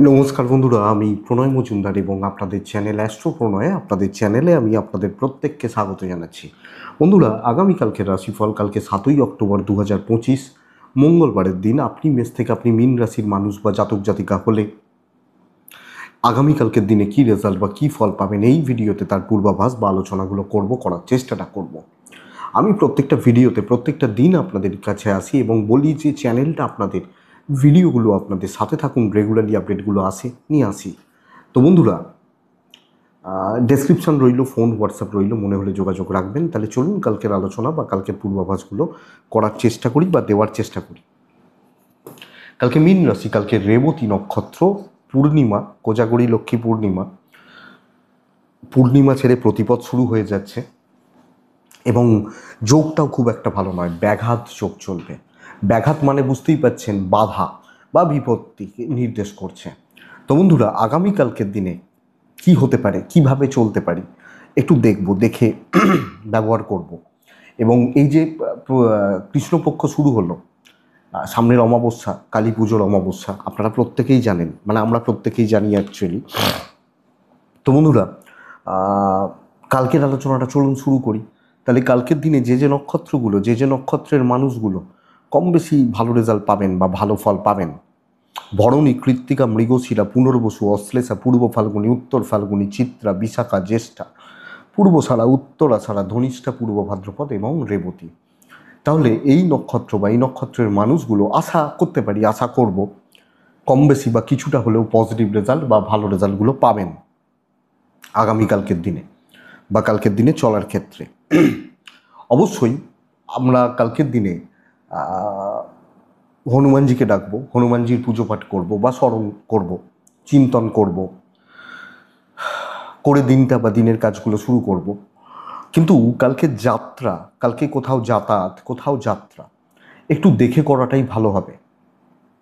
নমস্কার বন্ধুরা, আমি প্রণয় মজুমদার এবং আপনাদের চ্যানেল অ্যাস্ট্রো প্রণয়ে আপনাদের চ্যানেলে আমি আপনাদের প্রত্যেককে স্বাগত জানাচ্ছি। বন্ধুরা, আগামীকালকের রাশিফল কালকে 7ই অক্টোবর 2025 মঙ্গলবারের দিন আপনি মেষ থেকে আপনি মীন রাশির মানুষ বা জাতক জাতিকা হলে আগামীকালকের দিনে কী রেজাল্ট বা কী ফল পাবেন এই ভিডিওতে তার পূর্বাভাস বা আলোচনাগুলো করার চেষ্টাটা করব। আমি প্রত্যেকটা ভিডিওতে প্রত্যেকটা দিন আপনাদের কাছে আসি এবং বলি যে চ্যানেলটা আপনাদের, ভিডিওগুলো আপনাদের সাথে থাকুন, রেগুলারলি আপডেটগুলো নিয়ে আসি। তো বন্ধুরা, ডেসক্রিপশন রইল, ফোন হোয়াটসঅ্যাপ রইল, মনে হলে যোগাযোগ রাখবেন। তাহলে চলুন কালকের আলোচনা বা কালকের পূর্বাভাসগুলো করার চেষ্টা করি বা দেওয়ার চেষ্টা করি। কালকে মীন রাশি, কালকে রেবতী নক্ষত্র, পূর্ণিমা, কোজাগরী লক্ষ্মী পূর্ণিমা ছেড়ে প্রতিপদ শুরু হয়ে যাচ্ছে এবং যোগটাও খুব একটা ভালো নয়, ব্যাঘাত যোগ চলবে। ব্যাঘাত মানে বুঝতেই পাচ্ছেন, বাধা বা বিপত্তিকে নির্দেশ করছে। তো বন্ধুরা, আগামীকালকের দিনে কি হতে পারে, কিভাবে চলতে পারি একটু দেখে ব্যবহার করব। এবং এই যে কৃষ্ণপক্ষ শুরু হলো, সামনের অমাবস্যা, কালী পুজোর অমাবস্যা, আপনারা প্রত্যেকেই জানেন, মানে আমরা প্রত্যেকেই জানি অ্যাকচুয়ালি। তো বন্ধুরা, কালকের আলোচনাটা চলুন শুরু করি। তাহলে কালকের দিনে যে নক্ষত্রগুলো, যে নক্ষত্রের মানুষগুলো কম বেশি ভালো রেজাল্ট পাবেন বা ভালো ফল পাবেন: ভরণী, কৃত্তিকা, মৃগশিরা, পুনর্বসু, অশ্লেষা, পূর্ব ফাল্গুনী, উত্তর ফাল্গুনী, চিত্রা, বিশাখা, জ্যেষ্ঠা, পূর্বশারা, উত্তরাষাঢ়া, ধনিষ্ঠা, পূর্ব ভাদ্রপদ এবং রেবতী। তাহলে এই নক্ষত্র বা এই নক্ষত্রের মানুষগুলো আশা করব কম বেশি বা কিছুটা হলেও পজিটিভ রেজাল্ট বা ভালো রেজাল্টগুলো পাবেন আগামীকালকের দিনে বা কালকের দিনে চলার ক্ষেত্রে। অবশ্যই আমরা কালকের দিনে হনুমানজিকে ডাকবো, হনুমানজির পুজো পাঠ করবো বা স্মরণ করব, চিন্তন করে দিনটা বা দিনের কাজগুলো শুরু করব। কিন্তু কালকে কোথাও যাত্রা একটু দেখে করাটাই ভালো হবে।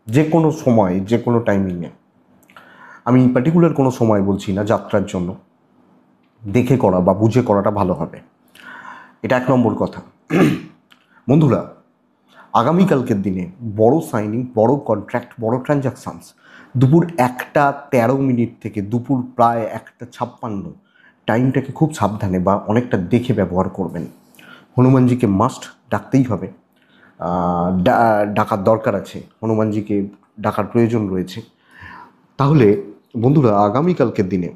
যে কোনো সময়, যে কোনো টাইমিংয়ে, আমি পার্টিকুলার কোনো সময় বলছি না, যাত্রার জন্য দেখে করা বা বুঝে করাটা ভালো হবে। এটা 1 নম্বর কথা। বন্ধুরা, আগামীকালকের দিনে বড় সাইনিং, বড় কন্ট্রাক্ট, বড় ট্রানজাকশানস দুপুর 1টা 13 মিনিট থেকে দুপুর প্রায় 1টা 56, টাইমটাকে খুব সাবধানে বা অনেকটা দেখে ব্যবহার করবেন। হনুমানজিকে মাস্ট ডাকতেই হবে, ডাকার দরকার আছে, হনুমানজিকে ডাকার প্রয়োজন রয়েছে। তাহলে বন্ধুরা, আগামীকালকের দিনে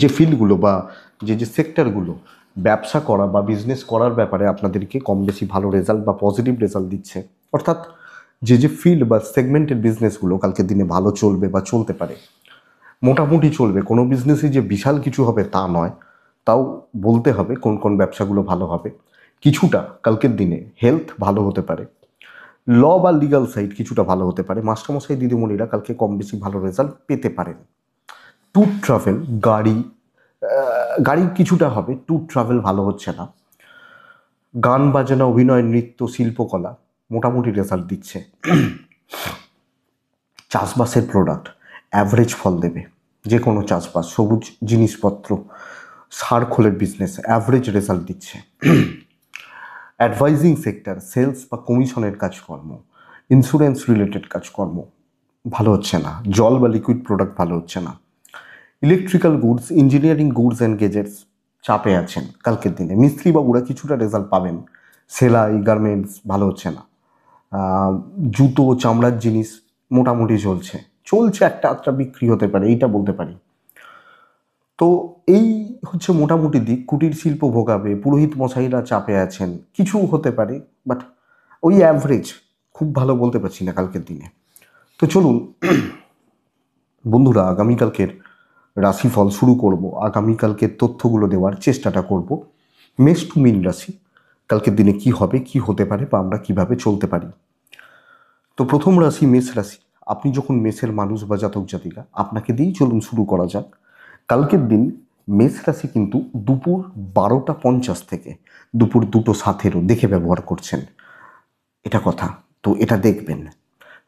যে ফিল্ডগুলো বা যে সেক্টরগুলো ব্যবসা করা বা বিজনেস করার ব্যাপারে আপনাদেরকে কম বেশি ভালো রেজাল্ট বা পজিটিভ রেজাল্ট দিচ্ছে, অর্থাৎ যে ফিল্ড বা সেগমেন্টের বিজনেসগুলো কালকের দিনে ভালো চলবে বা চলতে পারে, মোটামুটি চলবে। কোনো বিজনেসই যে বিশাল কিছু হবে তা নয়, তাও বলতে হবে কোন কোন ব্যবসাগুলো ভালো হবে। কিছুটা কালকের দিনে হেলথ ভালো হতে পারে, ল বা লিগাল সাইড কিছুটা ভালো হতে পারে, মাস্টারমশাই দিদিমণিরা কালকে কম বেশি ভালো রেজাল্ট পেতে পারেন। ট্যুর ট্রাভেল, গাড়ি কিছুটা হবে, ট্যুর ট্রাভেল ভালো হচ্ছে না। গান বাজনা, অভিনয়, নৃত্য, শিল্পকলা মোটামুটি রেজাল্ট দিচ্ছে। চাষবাসের প্রোডাক্ট অ্যাভারেজ ফল দেবে, যে কোনো চাষবাস, সবুজ জিনিসপত্র, সার খোলের বিজনেস অ্যাভারেজ রেজাল্ট দিচ্ছে। অ্যাডভাইজিং সেক্টর, সেলস বা কমিশনের কাজকর্ম, ইন্স্যুরেন্স রিলেটেড কাজকর্ম ভালো হচ্ছে না। জল বা লিকুইড প্রোডাক্ট ভালো হচ্ছে না। Electrical goods, engineering goods and gadgets চাপে আছেন কালকের দিনে। মিস্ত্রি বাবুরা কিছুটা রেজাল্ট পাবেন। সেলাই, গার্মেন্টস ভালো হচ্ছে না। জুতো, চামড়ার জিনিস মোটামুটি চলছে, একটা আধটা বিক্রি হতে পারে, এইটা বলতে পারি। তো এই হচ্ছে মোটামুটি দিক। কুটির শিল্প ভোগাবে, পুরোহিত মশাইরা চাপে আছেন, কিছু হতে পারে, বাট ওই অ্যাভারেজ, খুব ভালো বলতে পারছি না কালকের দিনে। তো চলুন বন্ধুরা, আগামীকালকের রাশিফল শুরু করব। আগামীকালকের তথ্যগুলো দেওয়ার চেষ্টাটা করব। মেষ টু মীন রাশি কালকের দিনে কি হবে, কি হতে পারে বা আমরা কিভাবে চলতে পারি। তো প্রথম রাশি মেষ রাশি। আপনি যখন মেষের মানুষ বা জাতক জাতিকা, আপনাকে দিয়েই চলুন শুরু করা যাক। কালকের দিন মেষ রাশি কিন্তু দুপুর 12টা 50 থেকে দুপুর 2টো 7 দেখে ব্যবহার করছেন, এটা কথা। তো এটা দেখবেন।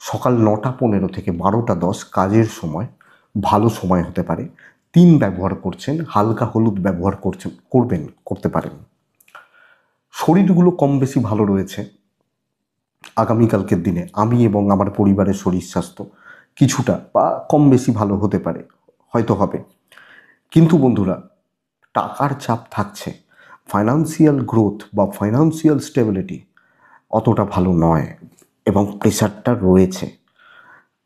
সকাল 9টা 15 থেকে 12টা 10 কাজের সময়, ভালো সময় হতে পারে। 3 ব্যবহার করছেন, হালকা হলুদ ব্যবহার করতে পারেন। শরীরগুলো কম বেশি ভালো রয়েছে আগামীকালকের দিনে। আমি এবং আমার পরিবারের শরীর স্বাস্থ্য কিছুটা বা কম বেশি ভালো হতে পারে, হয়তো হবে। কিন্তু বন্ধুরা, টাকার চাপ থাকছে, ফাইন্যান্সিয়াল গ্রোথ বা ফাইন্যান্সিয়াল স্টেবিলিটি অতটা ভালো নয় এবং প্রেশারটা রয়েছে।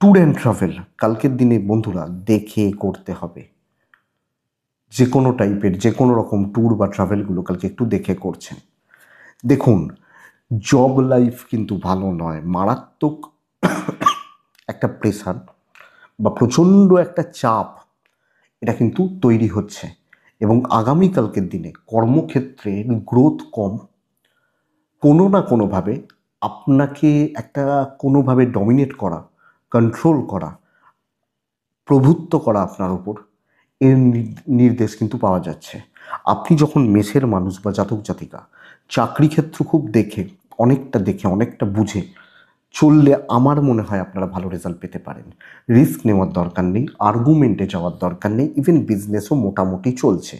ট্যুর অ্যান্ড ট্রাভেল কালকের দিনে বন্ধুরা দেখে করতে হবে। যে কোনো টাইপের যে কোনো রকম ট্যুর বা ট্রাভেলগুলো কালকে একটু দেখে করছেন। দেখুন, জব লাইফ কিন্তু ভালো নয়, মারাত্মক একটা প্রেশার বা প্রচণ্ড একটা চাপ এটা কিন্তু তৈরি হচ্ছে এবং আগামীকালকের দিনে কর্মক্ষেত্রে গ্রোথ কম। কোনো না কোনোভাবে আপনাকে একটা কোনোভাবে ডমিনেট করা, কন্ট্রোল করা, প্রভুত্ব করা আপনার উপর, এর নির্দেশ কিন্তু পাওয়া যাচ্ছে। আপনি যখন মেষের মানুষ বা জাতক জাতিকা চাকরি ক্ষেত্র খুব অনেকটা বুঝে চললে আমার মনে হয় আপনারা ভালো রেজাল্ট পেতে পারেন। রিস্ক নেওয়ার দরকার নেই, আর্গুমেন্টে যাওয়ার দরকার নেই। ইভেন বিজনেসও মোটামুটি চলছে,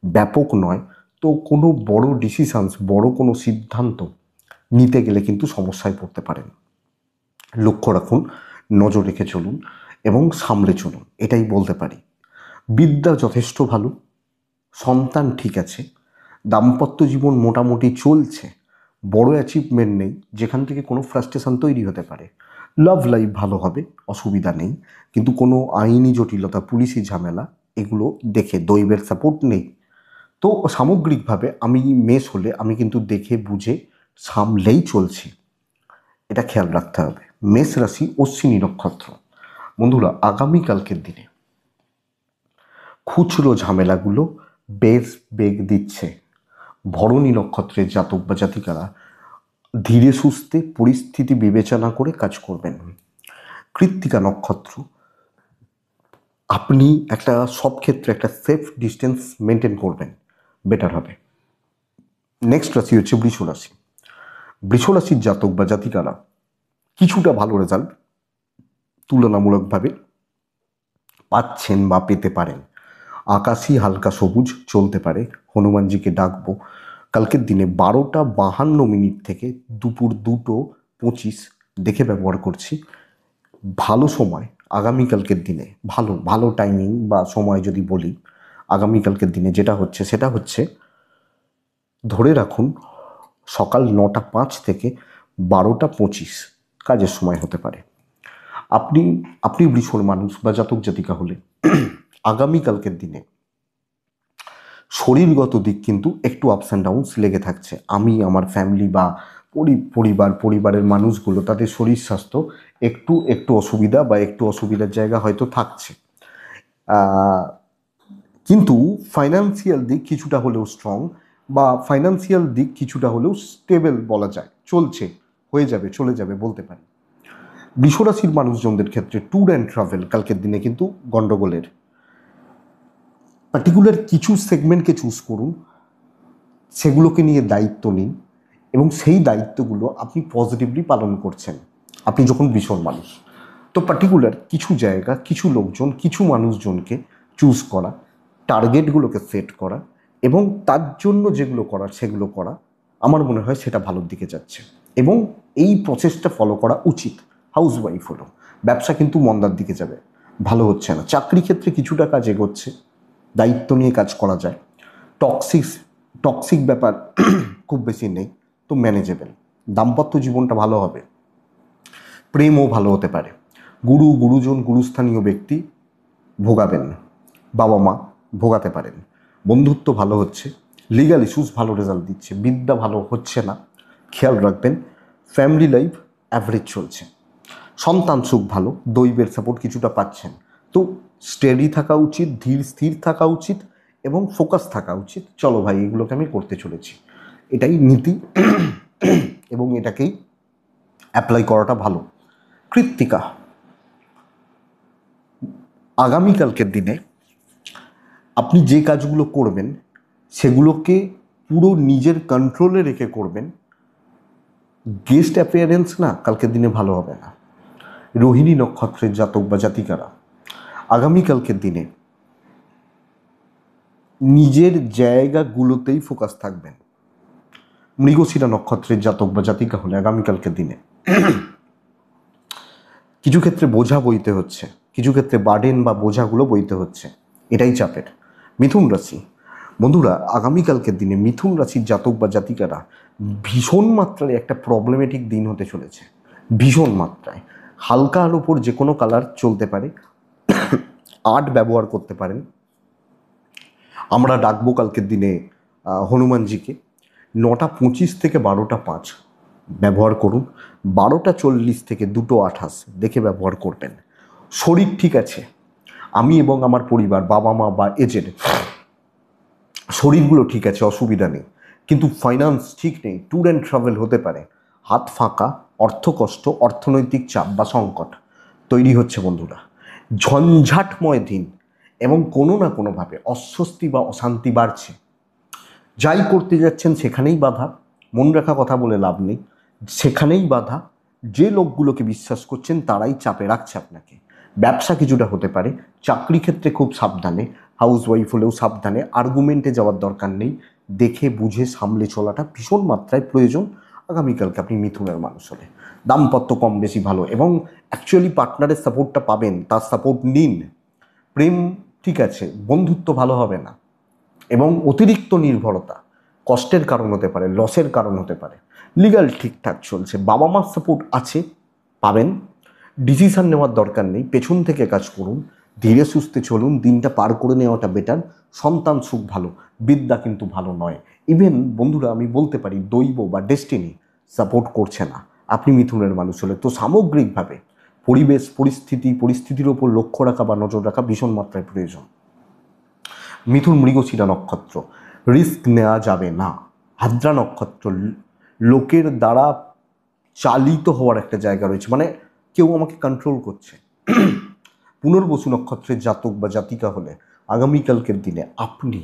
ব্যাপক নয়। তো কোনো বড় ডিসিশনস, বড় কোনো সিদ্ধান্ত নিতে গেলে কিন্তু সমস্যায় পড়তে পারেন। লক্ষ্য রাখুন, নজর রেখে চলুন এবং সামলে চলুন, এটাই বলতে পারি। বিদ্যা যথেষ্ট ভালো, সন্তান ঠিক আছে, দাম্পত্য জীবন মোটামুটি চলছে, বড় অ্যাচিভমেন্ট নেই যেখান থেকে কোনো ফ্রাস্ট্রেশন তৈরি হতে পারে। লাভ লাইফ ভালো হবে, অসুবিধা নেই, কিন্তু কোনো আইনি জটিলতা, পুলিশি ঝামেলা এগুলো দেখে, দৈবের সাপোর্ট নেই। তো সামগ্রিকভাবে আমি মেষ হলে আমি কিন্তু দেখে বুঝে সামলেই চলছি, এটা খেয়াল রাখতে হবে। মেষ রাশি, অশ্বিনী নক্ষত্র। বন্ধুরা, আগামীকালকের দিনে খুচরো ঝামেলাগুলো বেশ বেগ দিচ্ছে। ভরণী নক্ষত্রের জাতক বা জাতিকারা ধীরে সুস্থে পরিস্থিতি বিবেচনা করে কাজ করবেন। কৃত্তিকা নক্ষত্র, আপনি একটা সব ক্ষেত্রে একটা সেফ ডিস্টেন্স মেনটেন করবেন, বেটার হবে। নেক্সট রাশি হচ্ছে বৃষ রাশি। বৃষ রাশির জাতক বা জাতিকারা কিছুটা ভালো রেজাল্ট তুলনামূলকভাবে পাচ্ছেন বা পেতে পারেন। আকাশি হালকা সবুজ চলতে পারে, হনুমানজিকে ডাকবো। কালকের দিনে 12:52 থেকে দুপুর 2:25 দেখে ব্যবহার করছি। ভালো সময় আগামীকালকের দিনে, ভালো ভালো টাইমিং বা সময় যদি বলি, আগামীকালকের দিনে যেটা হচ্ছে সেটা হচ্ছে, ধরে রাখুন সকাল 9:05 থেকে 12:25 কাজের সময় হতে পারে। আপনি আপনি বৃষর মানুষ বা জাতক জাতিকা হলে আগামীকালকের দিনে শরীরগত দিক কিন্তু একটু আপস অ্যান্ড ডাউনস লেগে থাকছে। আমি, আমার ফ্যামিলি বা পরিবারের মানুষগুলো, তাদের শরীর স্বাস্থ্য একটু একটু অসুবিধা বা একটু অসুবিধার জায়গা হয়তো থাকছে। কিন্তু ফাইন্যান্সিয়াল দিক কিছুটা হলেও স্ট্রং, বা ফাইন্যান্সিয়াল দিক কিছুটা হলেও স্টেবল বলা যায়, চলছে, হয়ে যাবে, চলে যাবে বলতে পারি। বৃষরাশির মানুষজনদের ক্ষেত্রে ট্যুর অ্যান্ড ট্রাভেল কালকের দিনে কিন্তু গণ্ডগোলের। পার্টিকুলার কিছু সেগমেন্টকে চুজ করুন, সেগুলোকে নিয়ে দায়িত্ব নিন এবং সেই দায়িত্বগুলো আপনি পজিটিভলি পালন করছেন আপনি যখন ভীষণ মানুষ। তো পার্টিকুলার কিছু জায়গা, কিছু লোকজন, কিছু মানুষজনকে চুজ করা, টার্গেটগুলোকে সেট করা এবং তার জন্য যেগুলো করার সেগুলো করা, আমার মনে হয় সেটা ভালোর দিকে যাচ্ছে এবং এই প্রসেসটা ফলো করা উচিত। হাউসওয়াইফ হলো, ব্যবসা কিন্তু মন্দার দিকে যাবে, ভালো হচ্ছে না। চাকরি ক্ষেত্রে কিছুটা কাজ এগোচ্ছে, দায়িত্ব নিয়ে কাজ করা যায়। টক্সিক টক্সিক ব্যাপার খুব বেশি নেই, তো ম্যানেজেবল। দাম্পত্য জীবনটা ভালো হবে, প্রেমও ভালো হতে পারে। গুরুজন, গুরুস্থানীয় ব্যক্তি ভোগাবেন, বাবা মা ভোগাতে পারেন। বন্ধুত্ব ভালো হচ্ছে, লিগাল ইস্যুস ভালো রেজাল্ট দিচ্ছে। বিদ্যা ভালো হচ্ছে না, খেয়াল রাখবেন। ফ্যামিলি লাইফ অ্যাভারেজ চলছে। সন্তান সুখ ভালো, দৈবের সাপোর্ট কিছুটা পাচ্ছেন। তো স্টেডি থাকা উচিত, ধীর স্থির থাকা উচিত এবং ফোকাস থাকা উচিত। চলো ভাই, এগুলোকে আমি করতে চলেছি, এটাই নীতি এবং এটাকেই অ্যাপ্লাই করাটা ভালো। কৃত্তিকা, আগামীকালকের দিনে আপনি যে কাজগুলো করবেন সেগুলোকে পুরো নিজের কন্ট্রোলে রেখে করবেন। গেস্ট অ্যাপিয়ারেন্স না কালকের দিনে ভালো হবে না। রোহিণী নক্ষত্রের জাতক বা জাতিকারা আগামীকালকের দিনে নিজের জায়গাগুলোতেই ফোকাস থাকবেন। মৃগশিরা নক্ষত্রের জাতক বা জাতিকা হলে আগামীকালকের দিনে কিছু ক্ষেত্রে বোঝা বইতে হচ্ছে, কিছু ক্ষেত্রে বার্ডেন বা বোঝাগুলো বইতে হচ্ছে, এটাই চাপের। মিথুন রাশি বন্ধুরা, আগামীকালকের দিনে মিথুন রাশির জাতক বা জাতিকারা ভীষণ মাত্রায় একটা প্রবলেমেটিক দিন হতে চলেছে। ভীষণ মাত্রায় হালকা আলোর ওপর যে কোনো কালার চলতে পারে, আর্ট ব্যবহার করতে পারেন। আমরা ডাকবো কালকের দিনে হনুমানজিকে 9:25 থেকে 12:05 ব্যবহার করুন। 12:40 থেকে 2:28 দেখে ব্যবহার করবেন। শরীর ঠিক আছে, আমি এবং আমার পরিবার, বাবা মা বা এজেড, শরীরগুলো ঠিক আছে, অসুবিধা নেই, কিন্তু ফাইন্যান্স ঠিক নেই, ট্যুর অ্যান্ড ট্রাভেল হতে পারে, হাত ফাঁকা, অর্থকষ্ট, অর্থনৈতিক চাপ বা সংকট তৈরি হচ্ছে বন্ধুরা। ঝঞ্ঝাটময় দিন এবং কোনো না কোনোভাবে অস্বস্তি বা অশান্তি বাড়ছে। যাই করতে যাচ্ছেন সেখানেই বাধা, মন রাখা কথা বলে লাভ নেই, সেখানেই বাধা। যে লোকগুলোকে বিশ্বাস করছেন তারাই চাপে রাখছে আপনাকে। ব্যবসা কিছুটা হতে পারে, চাকরি ক্ষেত্রে খুব সাবধানে, হাউস ওয়াইফ হলেও সাবধানে, আর্গুমেন্টে যাওয়ার দরকার নেই, দেখে বুঝে সামলে চলাটা ভীষণ মাত্রায় প্রয়োজন আগামীকালকে আপনি মিথুনের মানুষ হলে। দাম্পত্য কম বেশি ভালো এবং অ্যাকচুয়ালি পার্টনারের সাপোর্টটা পাবেন, তার সাপোর্ট নিন। প্রেম ঠিক আছে, বন্ধুত্ব ভালো হবে না এবং অতিরিক্ত নির্ভরতা কষ্টের কারণ হতে পারে, লসের কারণ হতে পারে। লিগাল ঠিকঠাক চলছে, বাবা মার সাপোর্ট আছে, পাবেন। ডিসিশন নেওয়ার দরকার নেই, পেছন থেকে কাজ করুন, ধীরে সুস্থে চলুন, দিনটা পার করে নেওয়াটা বেটার। সন্তান সুখ ভালো, বিদ্যা কিন্তু ভালো নয়। ইভেন বন্ধুরা আমি বলতে পারি দৈব বা ডেস্টিনি সাপোর্ট করছে না আপনি মিথুনের মানুষ হলে। তো সামগ্রিকভাবে পরিবেশ পরিস্থিতির ওপর লক্ষ্য রাখা বা নজর রাখা ভীষণ মাত্রায় প্রয়োজন। মিথুন মৃগশিরা নক্ষত্র, রিস্ক নেওয়া যাবে না। আদ্রা নক্ষত্র, লোকের দ্বারা চালিত হওয়ার একটা জায়গা রয়েছে, মানে কেউ আমাকে কন্ট্রোল করছে। পুনর্বসু নক্ষত্রের জাতক বা জাতিকা হলে আগামীকালকের দিনে আপনি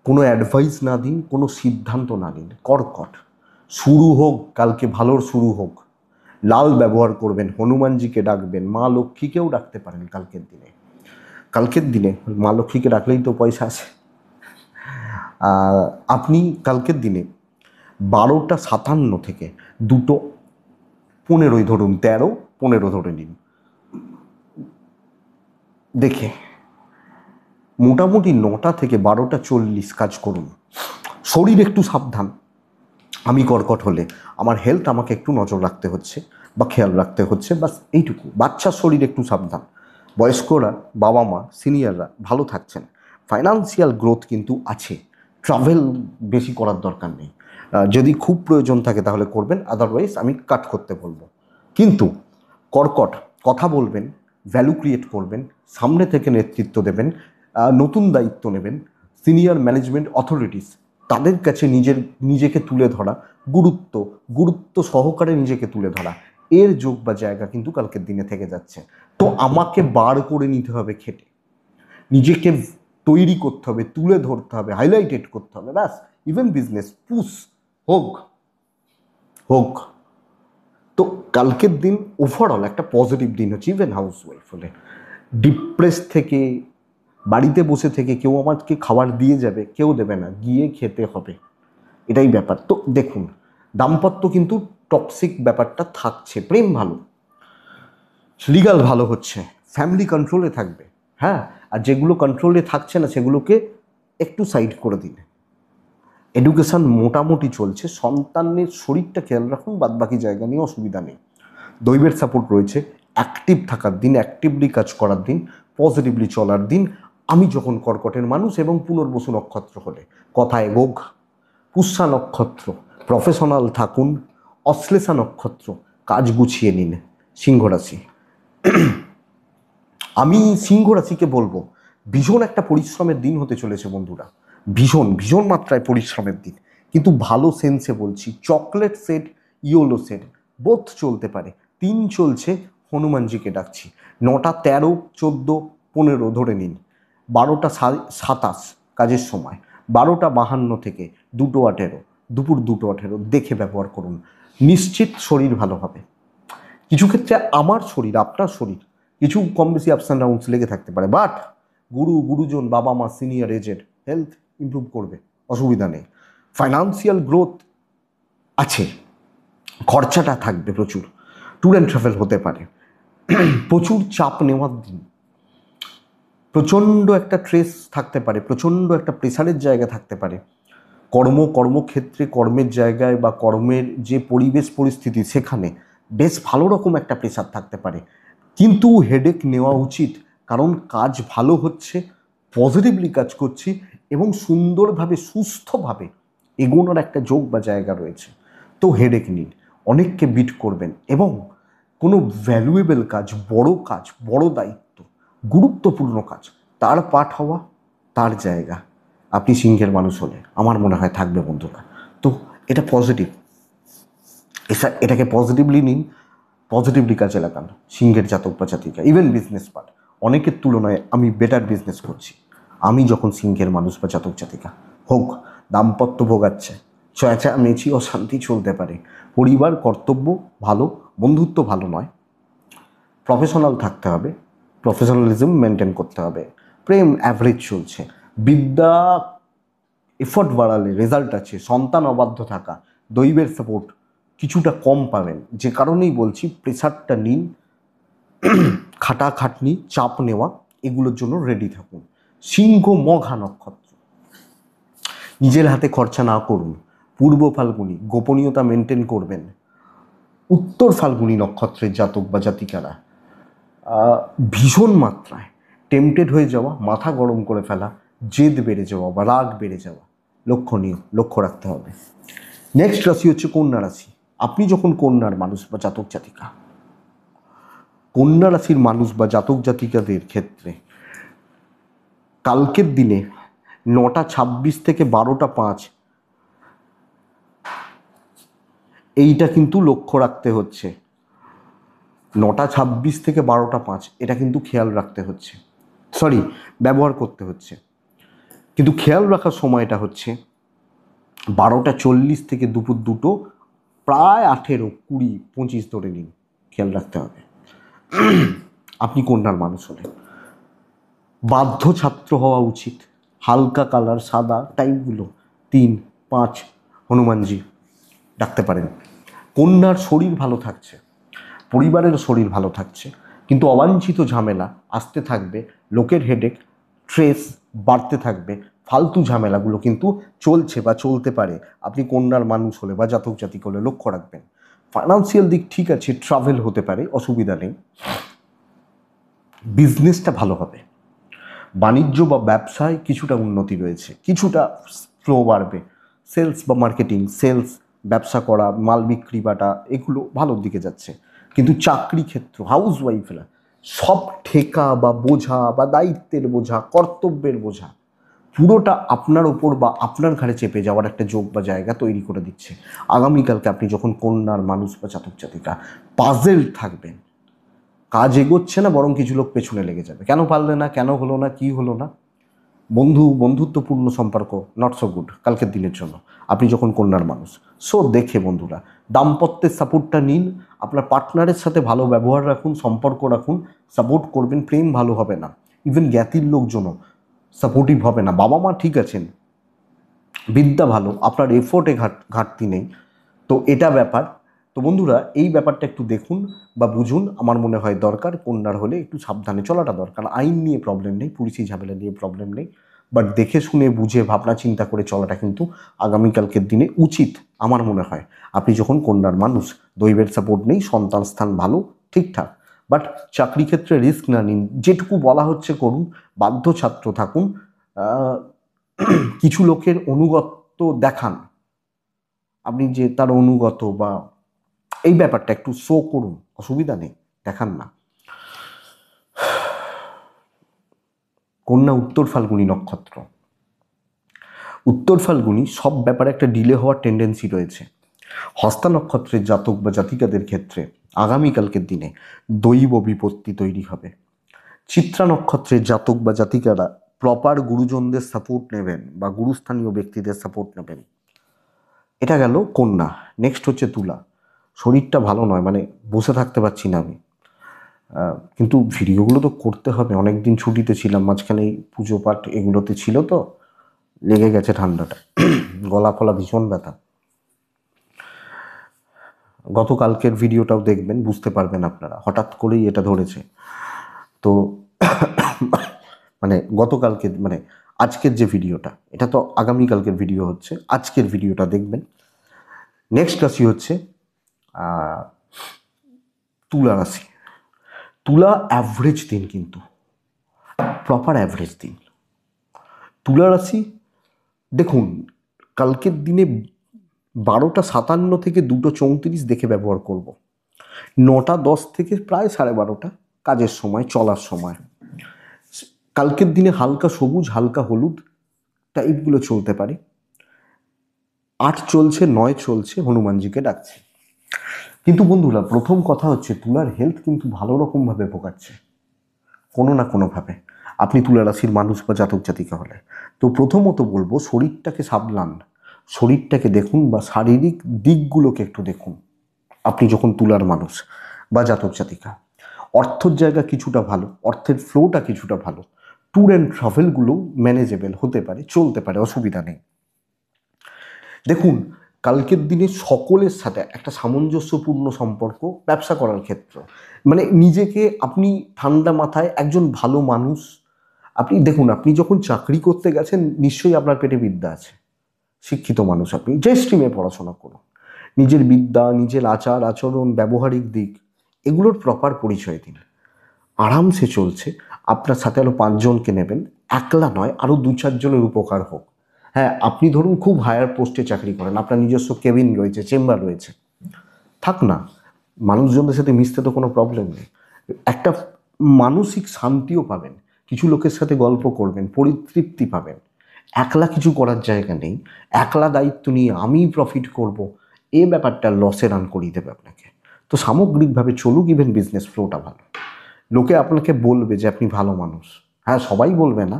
কোনো অ্যাডভাইস না দিন, কোনো সিদ্ধান্ত না নিন। কর্কট, শুরু হোক কালকে, ভালোর শুরু হোক। লাল ব্যবহার করবেন, হনুমানজিকে ডাকবেন, মা লক্ষ্মীকেও ডাকতে পারেন কালকের দিনে। কালকের দিনে মা লক্ষ্মীকে ডাকলেই তো পয়সা আসে। আপনি কালকের দিনে 12:57 থেকে 2:15 ধরুন, 13:15 ধরে নিন, দেখে মোটামুটি 9টা থেকে 12:40 কাজ করুন। শরীর একটু সাবধান। আমি কর্কট হলে আমার হেলথ আমাকে একটু নজর রাখতে হচ্ছে বা খেয়াল রাখতে হচ্ছে, বাস এইটুকু। বাচ্চার শরীর একটু সাবধান। বয়স্করা, বাবা মা, সিনিয়ররা ভালো থাকছেন। ফাইন্যান্সিয়াল গ্রোথ কিন্তু আছে। ট্রাভেল বেশি করার দরকার নেই, যদি খুব প্রয়োজন থাকে তাহলে করবেন, আদারওয়াইজ আমি কাট করতে বলবো। কিন্তু কর্কট কথা বলবেন, ভ্যালু ক্রিয়েট করবেন, সামনে থেকে নেতৃত্ব দেবেন, নতুন দায়িত্ব নেবেন, সিনিয়র ম্যানেজমেন্ট অথরিটিস তাদের কাছে নিজেকে তুলে ধরা, গুরুত্ব সহকারে নিজেকে তুলে ধরা, এর যোগ বা জায়গা কিন্তু কালকের দিনে থেকে যাচ্ছে। তো আমাকে বার করে নিতে হবে খেটে, নিজেকে তৈরি করতে হবে, তুলে ধরতে হবে, হাইলাইটেড করতে হবে, ব্যাস। ইভেন বিজনেস পুশ হোক হোক। তো কালকের দিন ওভারঅল একটা পজিটিভ দিন হচ্ছে। ইভেন হাউস ওয়াইফ হলে ডিপ্রেস থেকে, বাড়িতে বসে থেকে কেউ আমাকে খাবার দিয়ে যাবে, কেউ দেবে না, গিয়ে খেতে হবে, এটাই ব্যাপার। তো দেখুন, দাম্পত্য কিন্তু টক্সিক ব্যাপারটা থাকছে, প্রেম ভালো, লিগাল ভালো হচ্ছে, ফ্যামিলি কন্ট্রোলে থাকবে। হ্যাঁ, আর যেগুলো কন্ট্রোলে থাকছে না সেগুলোকে একটু সাইড করে দিন। এডুকেশন মোটামুটি চলছে, সন্তানের শরীরটা খেয়াল রাখুন, বাদবাকি জায়গা নিয়ে অসুবিধা নেই। দৈবের সাপোর্ট রয়েছে, অ্যাক্টিভ থাকার দিন, অ্যাক্টিভলি কাজ করার দিন, পজিটিভলি চলার দিন। আমি যখন কর্কটের মানুষ এবং পুনর্বসু নক্ষত্র হলে কথায় গোঘ, পুষ্যা নক্ষত্র প্রফেশনাল থাকুন, অশ্লেষা নক্ষত্র কাজ গুছিয়ে নিন। সিংহ রাশি, আমি সিংহ রাশিকে বলবো ভীষণ একটা পরিশ্রমের দিন হতে চলেছে বন্ধুরা, ভীষণ ভীষণ মাত্রায় পরিশ্রমের দিন। কিন্তু ভালো সেন্সে বলছি, chocolate set, yellow set both চলতে পারে। 3 চলছে, হনুমানজিকে ডাকছি। 9টা 13, 14, 15 ধরে নিন। 12:27 কাজের সময়, 12:52 থেকে 2:18, দুপুর 2:18 দেখে ব্যবহার করুন। নিশ্চিত শরীর ভালো হবে। কিছু ক্ষেত্রে আমার শরীর, আপনার শরীর কিছু কম বেশি আপস অ্যান্ড ডাউনস লেগে থাকতে পারে, বাট গুরুজন, বাবা মা, সিনিয়র এজেড হেলথ ইমপ্রুভ করবে, অসুবিধা নেই। ফাইন্যান্সিয়াল গ্রোথ আছে, খরচাটা থাকবে প্রচুর, ট্যুর অ্যান্ড ট্রাভেল হতে পারে, প্রচুর চাপ নেওয়ার দিন, প্রচণ্ড একটা স্ট্রেস থাকতে পারে, প্রচণ্ড একটা প্রেশারের জায়গা থাকতে পারে, কর্মক্ষেত্রে, কর্মের জায়গায় বা কর্মের যে পরিবেশ পরিস্থিতি সেখানে বেশ ভালো রকম একটা প্রেশার থাকতে পারে। কিন্তু হেডেক নেওয়া উচিত, কারণ কাজ ভালো হচ্ছে, পজিটিভলি কাজ করছি এবং সুন্দরভাবে সুস্থভাবে এগোনোর একটা যোগ বা জায়গা রয়েছে। তো হেডেক নিন, অনেককে বিট করবেন এবং কোনো ভ্যালুয়েবল কাজ, বড় দায়িত্ব, গুরুত্বপূর্ণ কাজ, তার পাঠ হওয়া, তার জায়গা আপনি সিংহের মানুষ হলে আমার মনে হয় থাকবে বন্ধুরা। তো এটা পজিটিভ, এটাকে পজিটিভলি নিন, পজিটিভলি কাজে লাগান। সিংহের জাতক বা জাতিকা, ইভেন বিজনেস পার্ট, অনেকের তুলনায় আমি বেটার বিজনেস করছি আমি যখন সিংহের মানুষ বা জাতক জাতিকা। হোক দাম্পত্য ভোগাচ্ছে, চেঁচামেচি ও শান্তি চলতে পারে, পরিবার কর্তব্য ভালো, বন্ধুত্ব ভালো নয়, প্রফেশনাল থাকতে হবে, প্রফেশনালিজম মেনটেন করতে হবে, প্রেম অ্যাভারেজ চলছে, বিদ্যা এফোর্ট বাড়ালে রেজাল্ট আছে, সন্তান অবাধ্য থাকা, দৈবের সাপোর্ট কিছুটা কম পাবেন। যে কারণেই বলছি প্রেশারটা নিন, খাটাখাটনি, চাপ নেওয়া এগুলোর জন্য রেডি থাকুন। সিংহ মঘা নক্ষত্র, নিজের হাতে খরচা না করুন। পূর্ব ফাল্গুনি, গোপনীয়তা মেনটেন করবেন। উত্তর ফাল্গুনি নক্ষত্রের জাতক বা জাতিকারা ভীষণ মাত্রায় টেম্পটেড হয়ে যাওয়া, মাথা গরম করে ফেলা, জেদ বেড়ে যাওয়া বা রাগ বেড়ে যাওয়া লক্ষ্য রাখতে হবে। নেক্সট রাশি হচ্ছে কন্যা রাশি। আপনি যখন কন্যার মানুষ বা জাতক জাতিকা, কন্যা রাশির মানুষ বা জাতক জাতিকাদের ক্ষেত্রে কালকের দিনে 9:26 থেকে 12:05 এইটা কিন্তু লক্ষ্য রাখতে হচ্ছে। 9:26 থেকে 12:05 এটা কিন্তু খেয়াল রাখতে হচ্ছে, ব্যবহার করতে হচ্ছে। কিন্তু খেয়াল রাখার সময়টা হচ্ছে 12:40 থেকে দুপুর 2টো, প্রায় 18, 20, 25 ধরে নিন, খেয়াল রাখতে হবে। আপনি কন্যার মানুষ হলে বাধ্য ছাত্র হওয়া উচিত। হালকা কালার সাদা টাইপগুলো 3, 5 হনুমানজি ডাকতে পারেন। কন্যার শরীর ভালো থাকছে, পরিবারের শরীর ভালো থাকছে, কিন্তু অবাঞ্ছিত ঝামেলা আসতে থাকবে, লোকের হেডেক স্ট্রেস বাড়তে থাকবে, ফালতু ঝামেলাগুলো কিন্তু চলছে বা চলতে পারে। আপনি কন্যার মানুষ হলে বা জাতক জাতিক হলে লক্ষ্য রাখবেন। ফাইন্যান্সিয়াল দিক ঠিক আছে, ট্রাভেল হতে পারে, অসুবিধা নেই, বিজনেসটা ভালো হবে, বাণিজ্য বা ব্যবসায় কিছুটা উন্নতি রয়েছে, কিছুটা ফ্লো বাড়বে, সেলস বা মার্কেটিং, ব্যবসা করা, মাল বিক্রি বাটা এগুলো ভালোর দিকে যাচ্ছে। কিন্তু চাকরি ক্ষেত্র, হাউস ওয়াইফরা সব ঠেকা বা বোঝা বা দায়িত্বের বোঝা, কর্তব্যের বোঝা পুরোটা আপনার ওপর বা আপনার ঘাড়ে চেপে যাওয়ার একটা যোগ বা জায়গা তৈরি করে দিচ্ছে। আগামীকালকে আপনি যখন কন্যার মানুষ বা জাতক জাতিকা পাজেল থাকবেন, কাজ এগোচ্ছে না, বরং কিছু লোক পেছনে লেগে যাবে, কেন পারলে না, কেন হলো না, কি হলো না। বন্ধুত্বপূর্ণ সম্পর্ক নট সো গুড কালকের দিনের জন্য আপনি যখন কন্যার মানুষ। সো দেখে বন্ধুরা, দাম্পত্যের সাপোর্টটা নিন, আপনার পার্টনারের সাথে ভালো ব্যবহার রাখুন, সম্পর্ক রাখুন, সাপোর্ট করবেন। প্রেম ভালো হবে না, ইভেন জ্ঞাতির লোকজনও সাপোর্টিভ হবে না। বাবা মা ঠিক আছেন, বিদ্যা ভালো, আপনার এফোর্টে ঘাটতি নেই, তো এটা ব্যাপার। তো বন্ধুরা, এই ব্যাপারটা একটু দেখুন বা বুঝুন, আমার মনে হয় দরকার। কন্যার হলে একটু সাবধানে চলাটা দরকার। আইন নিয়ে প্রবলেম নেই, পুলিশি ঝামেলা নিয়ে প্রবলেম নেই, বাট দেখে শুনে বুঝে ভাবনা চিন্তা করে চলাটা কিন্তু আগামীকালকের দিনে উচিত আমার মনে হয়। আপনি যখন কন্যার মানুষ, দৈবের সাপোর্ট নেই, সন্তান স্থান ভালো, ঠিকঠাক, বাট চাকরি ক্ষেত্রে রিস্ক না নিন, যেটুকু বলা হচ্ছে করুন, বাধ্য ছাত্র থাকুন, কিছু লোকের অনুগত্য দেখান, আপনি যে তার অনুগত বা এই ব্যাপারটা একটু শো করুন, অসুবিধা নেই, দেখান না। কন্যা উত্তর ফাল্গুনী নক্ষত্র, উত্তর ফাল্গুনী সব ব্যাপারে একটা ডিলে হওয়ার টেন্ডেন্সি রয়েছে। হস্তা নক্ষত্রের জাতক বা জাতিকাদের ক্ষেত্রে আগামীকালকের দিনে দৈব বিপত্তি তৈরি হবে। চিত্রা নক্ষত্রের জাতক বা জাতিকারা প্রপার গুরুজনদের সাপোর্ট নেবেন বা গুরুস্থানীয় ব্যক্তিদের সাপোর্ট নেবেন। এটা গেল কন্যা। নেক্সট হচ্ছে তুলা। শরীরটা ভালো নয়, মানে বসে থাকতে পারছি না আমি, কিন্তু ভিডিওগুলো তো করতে হবে, অনেক দিন ছুটিতে ছিলাম, মাঝখানে এই পুজো পাঠ এগুলোতে ছিল, তো লেগে গেছে ঠান্ডাটা, গলা ফলা ভীষণ ব্যথা। গতকালকের ভিডিওটাও দেখবেন, বুঝতে পারবেন আপনারা, হঠাৎ করেই এটা ধরেছে। তো মানে গতকালকে মানে আজকের যে ভিডিওটা, এটা তো আগামীকালকের ভিডিও হচ্ছে, আজকের ভিডিওটা দেখবেন। নেক্সট রাশি হচ্ছে তুলা রাশি। তুলা অ্যাভারেজ দিন, কিন্তু প্রপার অ্যাভারেজ দিন। তুলা রাশি দেখুন, কালকের দিনে 12:57 থেকে 2:34 দেখে ব্যবহার করব। 9:10 থেকে প্রায় 12:30 কাজের সময়, চলার সময়। কালকের দিনে হালকা সবুজ, হালকা হলুদ টাইপগুলো চলতে পারে। 8 চলছে, 9 চলছে, হনুমানজিকে ডাকছে। কিন্তু বন্ধুরা, প্রথম কথা হচ্ছে তুলার হেলথ কিন্তু ভালো রকমভাবে ভোগাচ্ছে কোনো না কোনোভাবে, আপনি তুলা রাশির মানুষ বা জাতক জাতিকা হলে। তো প্রথমত বলবো, শরীরটাকে সামলান, শরীরটাকে দেখুন, বা শারীরিক দিকগুলোকে একটু দেখুন আপনি যখন তুলার মানুষ বা জাতক জাতিকা। অর্থের জায়গা কিছুটা ভালো, অর্থের ফ্লোটা কিছুটা ভালো, ট্যুর অ্যান্ড ট্রাভেলগুলো ম্যানেজেবল হতে পারে, চলতে পারে, অসুবিধা নেই। দেখুন, কালকের দিনে সকলের সাথে একটা সামঞ্জস্যপূর্ণ সম্পর্ক ব্যবসা করার ক্ষেত্রে, মানে নিজেকে আপনি ঠান্ডা মাথায় একজন ভালো মানুষ। আপনি দেখুন, আপনি যখন চাকরি করতে গেছেন নিশ্চয়ই আপনার পেটে বিদ্যা আছে, শিক্ষিত মানুষ, আপনি যে স্ট্রিমে পড়াশোনা করুন, নিজের বিদ্যা, নিজের আচার আচরণ, ব্যবহারিক দিক, এগুলোর প্রপার পরিচয় দিন। আরামসে চলছে, আপনার সাথে আরও 5 জনকে নেবেন, একলা নয়, আরও 2-4 জনের উপকার হোক। হ্যাঁ, আপনি ধরুন খুব হায়ার পোস্টে চাকরি করেন, আপনার নিজস্ব কেবিন রয়েছে, চেম্বার রয়েছে, থাক না, মানুষজনদের সাথে মিশতে তো কোনো প্রবলেম নেই। একটা মানসিক শান্তিও পাবেন, কিছু লোকের সাথে গল্প করবেন, পরিতৃপ্তি পাবেন। একলা কিছু করার জায়গা নেই, একলা দায়িত্ব নিয়ে আমি প্রফিট করব, এ ব্যাপারটা লসে রান করিয়ে দেবে আপনাকে। তো সামগ্রিকভাবে চলুক, ইভেন বিজনেস ফ্লোটা ভালো, লোকে আপনাকে বলবে যে আপনি ভালো মানুষ। হ্যাঁ, সবাই বলবে না,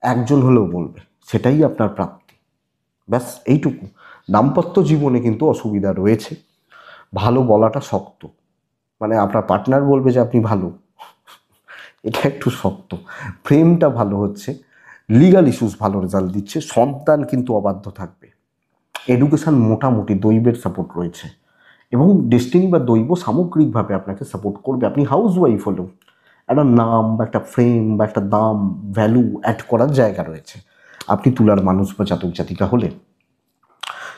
একজন হলেও বলবে, সেটাই আপনার প্রাপ্তি, ব্যাস এইটুকু। দাম্পত্য জীবনে কিন্তু অসুবিধা রয়েছে, ভালো বলাটা শক্ত, মানে আপনার পার্টনার বলবে যে আপনি ভালো, এটা একটু শক্ত। প্রেমটা ভালো হচ্ছে, লিগাল ইস্যুস ভালো রেজাল্ট দিচ্ছে, সন্তান কিন্তু অবাধ্য থাকবে। এডুকেশান মোটামুটি দৈবের সাপোর্ট রয়েছে, এবং ডেস্টিনি বা দৈব সামগ্রিকভাবে আপনাকে সাপোর্ট করবে। আপনি হাউস ওয়াইফ হলেও একটা নাম বা একটা ফ্রেম বা একটা দাম, ভ্যালু অ্যাড করার জায়গা রয়েছে আপনি তুলার মানুষ বা জাতক জাতিকা হলে।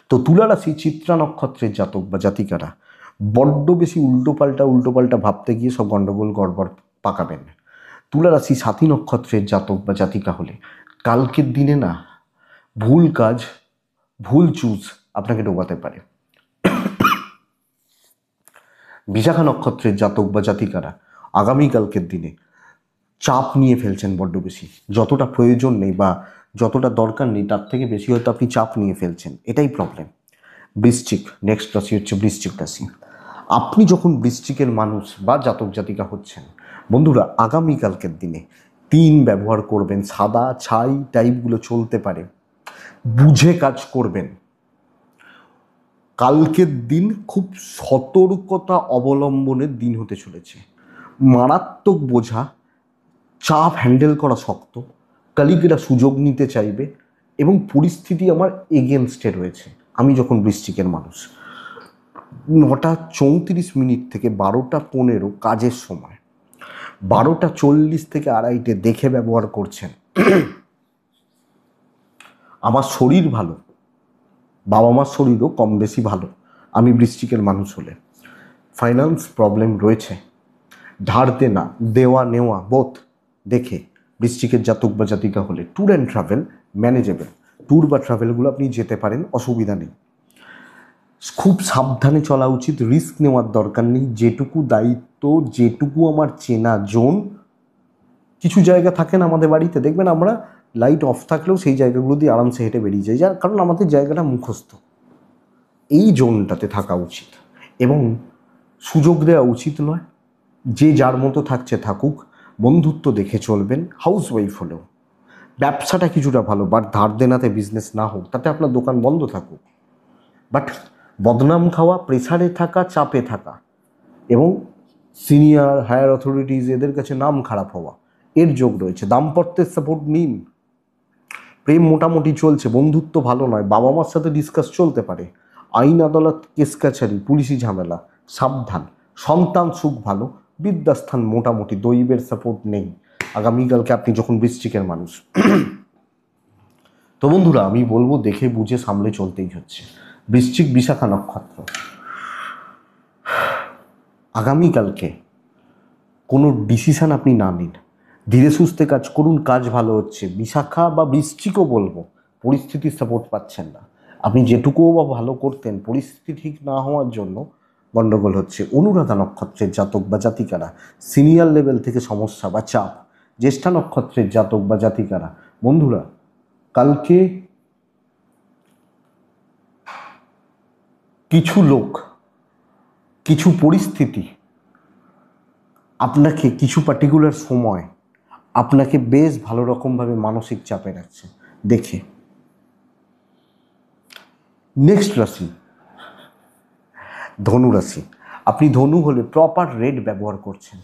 তো তুলা রাশি চিত্রা নক্ষত্রের জাতক বা জাতিকারা বড্ড বেশি উল্টোপাল্টা ভাবতে গিয়ে সব গণ্ডগোল গড়বড় পাকাবেন। তুলা রাশি সাথী নক্ষত্রের জাতক বা জাতিকা হলে কালকের দিনে না, ভুল কাজ, ভুল চুজ আপনাকে ডোবাতে পারে। বিশাখা নক্ষত্রের জাতক বা জাতিকারা আগামীকালকের দিনে চাপ নিয়ে ফেলছেন বড্ড বেশি, যতটা প্রয়োজন নেই বা যতটা দরকার নেই তার থেকে বেশি হয়তো আপনি চাপ নিয়ে ফেলছেন, এটাই প্রবলেম। বৃশ্চিক, নেক্সট রাশি হচ্ছে বৃশ্চিক রাশি। আপনি যখন বৃশ্চিকের মানুষ বা জাতক জাতিকা হচ্ছেন, বন্ধুরা আগামীকালকের দিনে 3 ব্যবহার করবেন, সাদা ছাই টাইপগুলো চলতে পারে, বুঝে কাজ করবেন। কালকের দিন খুব সতর্কতা অবলম্বনের দিন হতে চলেছে, মারাত্মক বোঝা, চাপ হ্যান্ডেল করা শক্ত, কালিকেরা সুযোগ নিতে চাইবে, এবং পরিস্থিতি আমার এগেনস্টে রয়েছে। আমি যখন বৃশ্চিকের মানুষ, 9:34 থেকে 12:15 কাজের সময়, 12:40 থেকে 2:30 দেখে ব্যবহার করছেন। আমার শরীর ভালো, বাবা মার শরীরও কম বেশি ভালো, আমি বৃশ্চিকের মানুষ হলে। ফাইন্যান্স প্রবলেম রয়েছে, ধার দেনা, দেওয়া নেওয়া বোথ দেখে বৃশ্চিকের জাতক বা জাতিকা হলে tour and travel manageable, tour বা ট্রাভেলগুলো আপনি যেতে পারেন, অসুবিধা নেই। খুব সাবধানে চলা উচিত, রিস্ক নেওয়ার দরকার নেই, যেটুকু দায়িত্ব, যেটুকু আমার চেনা জোন। কিছু জায়গা থাকে না আমাদের বাড়িতে, দেখবেন আমরা লাইট অফ থাকলেও সেই জায়গাগুলো দিয়ে আরামসে হেঁটে বেরিয়ে যাই, যার কারণ আমাদের জায়গাটা মুখস্থ। এই জোনটাতে থাকা উচিত, এবং সুযোগ দেওয়া উচিত নয়। যে যার মতো থাকছে থাকুক, বন্ধুত্ব দেখে চলবেন, হাউস ওয়াইফ হলেও। ব্যবসাটা কিছুটা ভালো, বাট ধার দেনাতে বিজনেস না হোক, তাতে আপনার দোকান বন্ধ থাকুক, বাট বদনাম খাওয়া, প্রেসারে থাকা, চাপে থাকা, এবং সিনিয়র হায়ার অথরিটিজ এদের কাছে নাম খারাপ হওয়া, এর যোগ রয়েছে। দাম্পত্যের সাপোর্ট নিন, প্রেম মোটামুটি চলছে, বন্ধুত্ব ভালো নয়, বাবা মার সাথে ডিসকাস চলতে পারে, আইন আদালত কেস কাছারি পুলিশি ঝামেলা সাবধান, সন্তান সুখ ভালো, বিদ্যাস্থান মোটামুটি, দৈবের সাপোর্ট নেই আগামীকালকে আপনি যখন বৃশ্চিকের মানুষ। তো বন্ধুরা আমি বলবো দেখে বুঝে সামলে চলতেই হচ্ছে। বৃশ্চিক বিশাখা নক্ষত্র, আগামীকালকে কোনো ডিসিশন আপনি না নিন, ধীরে সুস্থে কাজ করুন, কাজ ভালো হচ্ছে। বিশাখা বা বৃশ্চিকও বলবো পরিস্থিতির সাপোর্ট পাচ্ছেন না, আপনি যেটুকুও বা ভালো করতেন পরিস্থিতি ঠিক না হওয়ার জন্য গণ্ডগোল হচ্ছে। অনুরাধা নক্ষত্রের জাতক বা জাতিকারা সিনিয়র লেভেল থেকে সমস্যা বা চাপ। জ্যেষ্ঠা নক্ষত্রের জাতক বা জাতিকারা বন্ধুরা কালকে কিছু লোক কিছু পরিস্থিতি আপনাকে কিছু পার্টিকুলার সময় আপনাকে বেশ ভালো রকমভাবে মানসিক চাপে রাখছে দেখে। নেক্সট রাশি ধনু রাশি। আপনি ধনু হলে প্রপার রেড ব্যবহার করছেন